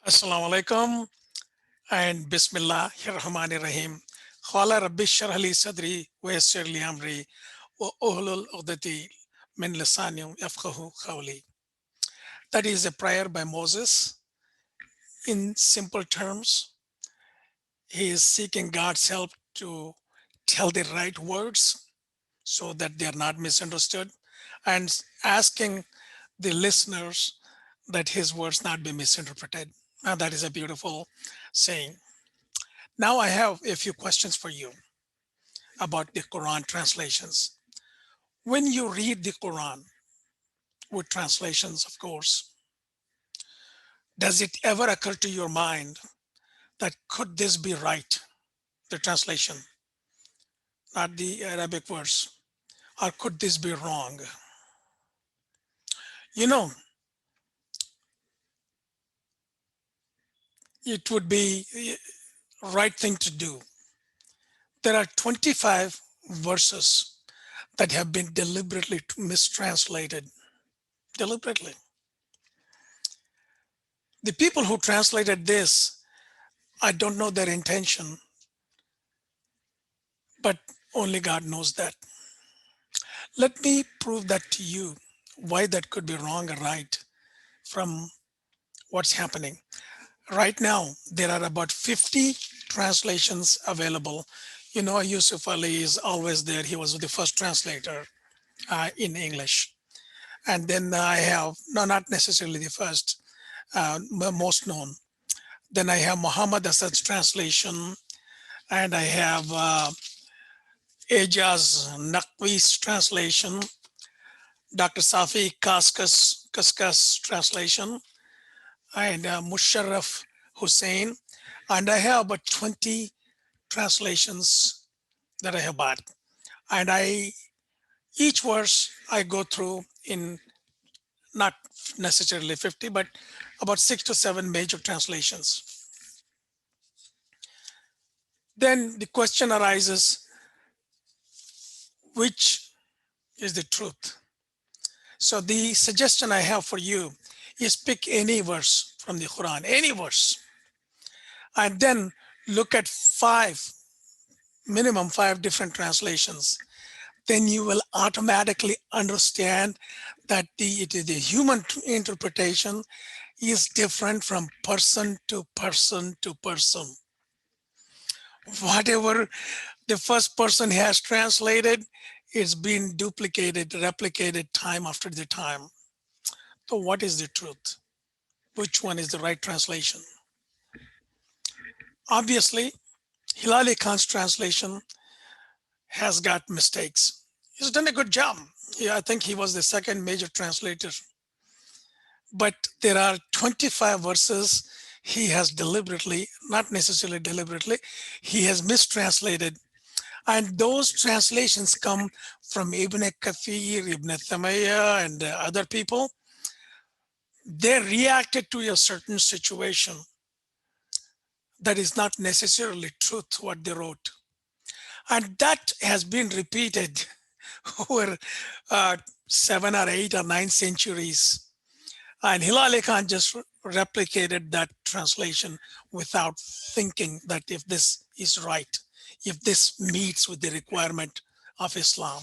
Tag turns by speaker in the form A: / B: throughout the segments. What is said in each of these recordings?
A: Assalamu alaikum and Bismillahir Rahmanir Rahim. Qala Rabbi shrah li sadri wa yassir li amri wa uhlul 'uqdati min lisani yafqahu qawli. That is a prayer by Moses. In simple terms, he is seeking God's help to tell the right words so that they are not misunderstood and asking the listeners that his words not be misinterpreted. Now, that is a beautiful saying. Now I have a few questions for you about the Quran translations. When you read the Quran with translations, of course, does it ever occur to your mind that could this be right, the translation, not the Arabic verse, or could this be wrong? You know, it would be a right thing to do. There are 25 verses that have been deliberately mistranslated. Deliberately. The people who translated this, I don't know their intention, but only God knows that. Let me prove that to you, why that could be wrong or right from what's happening. Right now, there are about 50 translations available. You know, Yusuf Ali is always there. He was the first translator in English. And then I have, no, not necessarily the first, most known. Then I have Muhammad Asad's translation, and I have Ejaz Naqvi's translation, Dr. Safi Kaskas translation, and Musharraf Hussain. And I have about 20 translations that I have bought. And each verse I go through in not necessarily 50, but about 6 to 7 major translations. Then the question arises, which is the truth? So the suggestion I have for you is pick any verse from the Quran, any verse, and then look at minimum five different translations. Then you will automatically understand that the human interpretation is different from person to person to person. Whatever the first person has translated, it's been duplicated, replicated time after the time. So what is the truth? Which one is the right translation? Obviously, Hilali Khan's translation has got mistakes. He's done a good job. Yeah, I think he was the second major translator. But there are 25 verses he has deliberately, not necessarily deliberately, he has mistranslated. And those translations come from Ibn Kathir, Ibn Thamaya, and other people. They reacted to a certain situation that is not necessarily truth what they wrote. And that has been repeated over 7 or 8 or 9 centuries. And Hilali Khan just replicated that translation without thinking that if this is right, if this meets with the requirement of Islam.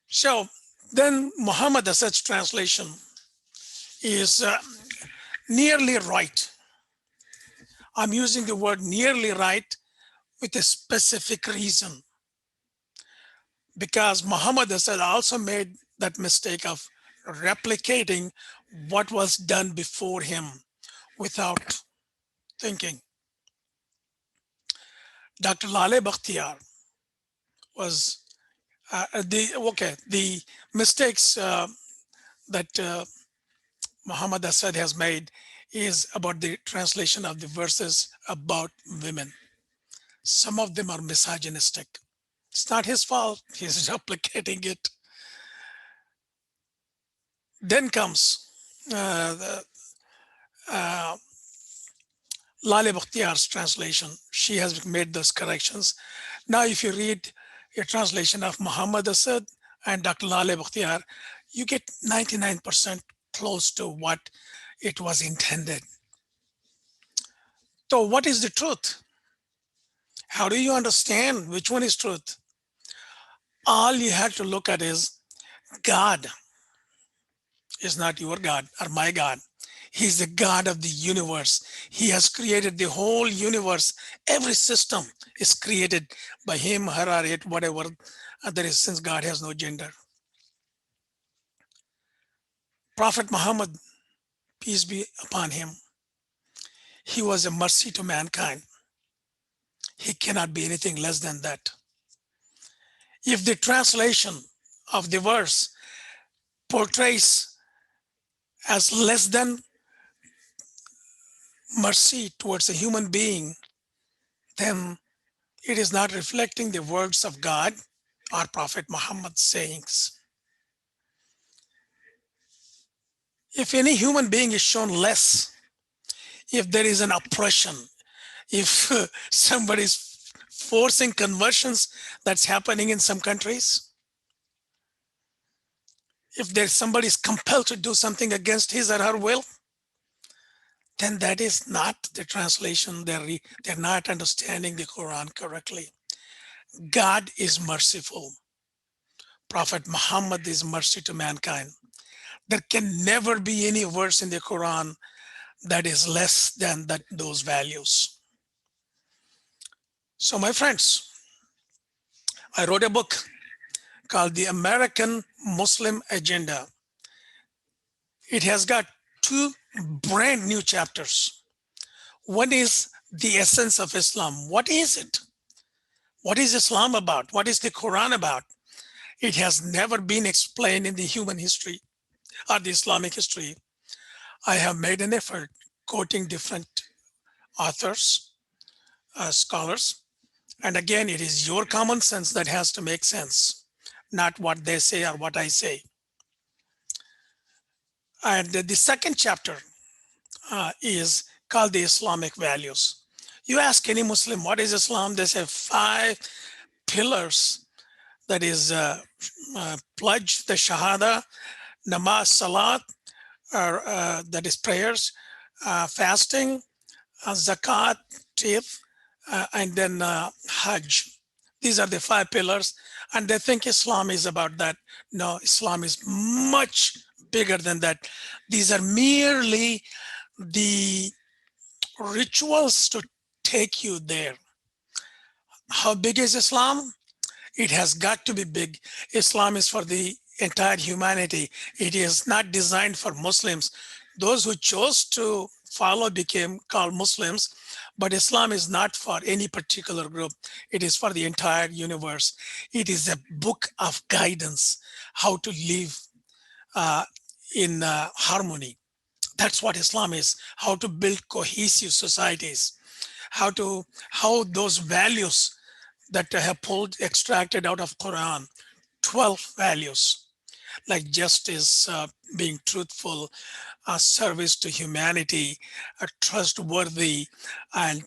A: So then Muhammad Asad's translation is nearly right. I'm using the word nearly right with a specific reason, because Muhammad Asad also made that mistake of replicating what was done before him without thinking. Dr. Lale Bakhtiar was the mistakes that Muhammad Asad has made is about the translation of the verses about women. Some of them are misogynistic. It's not his fault. He's replicating it. Then comes the, Lale Bakhtiar's translation. She has made those corrections. Now, if you read a translation of Muhammad Asad and Dr. Lale Bakhtiar, you get 99% close to what it was intended. So what is the truth? How do you understand which one is truth? All you have to look at is God is not your God or my God. He's the God of the universe. He has created the whole universe. Every system is created by him, her, or it, whatever there is, since God has no gender. Prophet Muhammad, peace be upon him, he was a mercy to mankind. He cannot be anything less than that. If the translation of the verse portrays as less than mercy towards a human being, then it is not reflecting the words of God or Prophet Muhammad's sayings. If any human being is shown less, if there is an oppression, if somebody is forcing conversions that's happening in some countries, if there's somebody is compelled to do something against his or her will, then that is not the translation. They're not understanding the Quran correctly. God is merciful. Prophet Muhammad is mercy to mankind. There can never be any verse in the Quran that is less than those values. So my friends, I wrote a book called The American Muslim Agenda. It has got 2 brand new chapters. One is the essence of Islam. What is it? What is Islam about? What is the Quran about? It has never been explained in the human history or the Islamic history. I have made an effort quoting different authors, scholars. And again, it is your common sense that has to make sense, not what they say or what I say. And the second chapter is called the Islamic values. You ask any Muslim, what is Islam? They say 5 pillars. That is pledge, the Shahada, namaz, salat, that is prayers, fasting, zakat, tithe, and then Hajj. These are the 5 pillars, and they think Islam is about that. No, Islam is much bigger than that. These are merely the rituals to take you there. How big is Islam? It has got to be big. Islam is for the entire humanity. It is not designed for Muslims. Those who chose to follow became called Muslims, but Islam is not for any particular group. It is for the entire universe. It is a book of guidance, how to live in harmony. That's what Islam is, how to build cohesive societies, how those values that I have pulled, extracted out of Quran, 12 values, like justice, being truthful, service to humanity, trustworthy, and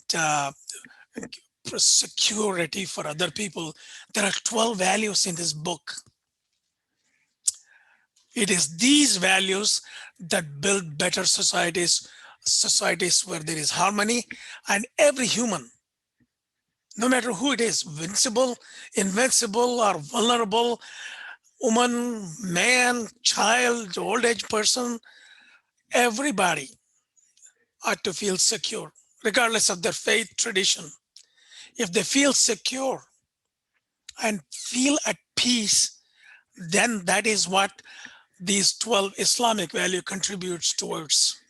A: security for other people. There are 12 values in this book. It is these values that build better societies, societies where there is harmony, and every human, no matter who it is, invincible, or vulnerable, woman, man, child, old age person, everybody ought to feel secure, regardless of their faith tradition. If they feel secure and feel at peace, then that is what these 12 Islamic value contributes towards.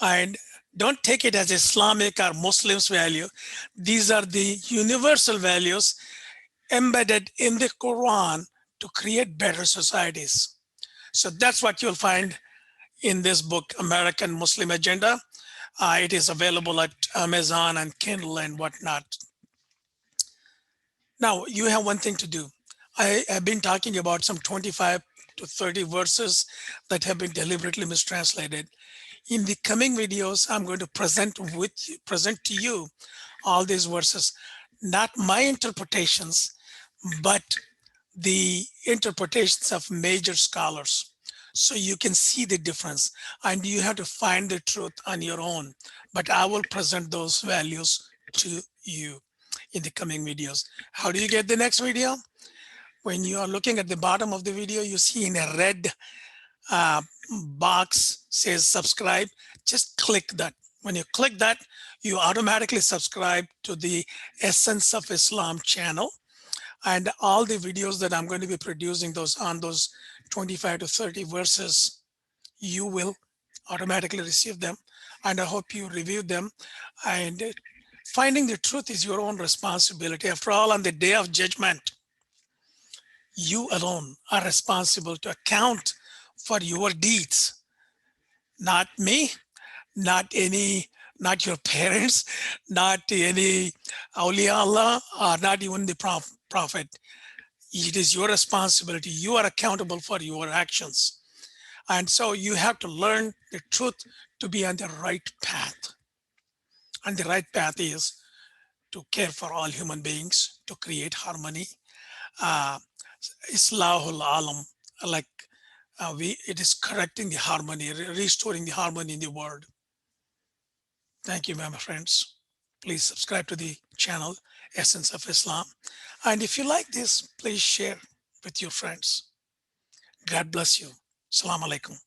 A: And don't take it as Islamic or Muslims value. These are the universal values embedded in the Quran to create better societies. So that's what you'll find in this book, American Muslim Agenda. It is available at Amazon and Kindle and whatnot. Now, you have one thing to do. I have been talking about some 25 to 30 verses that have been deliberately mistranslated. In the coming videos, I'm going to present to you all these verses, not my interpretations, but the interpretations of major scholars. so you can see the difference, and you have to find the truth on your own. But I will present those values to you in the coming videos. How do you get the next video? When you are looking at the bottom of the video, you see in a red uh, box says subscribe. Just click that. When you click that, you automatically subscribe to the Essence of Islam channel, and all the videos that I'm going to be producing those on those 25 to 30 verses, you will automatically receive them. And I hope you review them. And finding the truth is your own responsibility. After all, on the day of judgment, you alone are responsible to account for your deeds, not me, not any, not your parents, not any awliya Allah, or not even the prophet. It is your responsibility. You are accountable for your actions. And so you have to learn the truth to be on the right path. And the right path is to care for all human beings, to create harmony. Uh, Islahul Alam, like it is correcting the harmony, restoring the harmony in the world. Thank you, my friends. Please subscribe to the channel, Essence of Islam. And if you like this, please share with your friends. God bless you. Assalamu alaikum.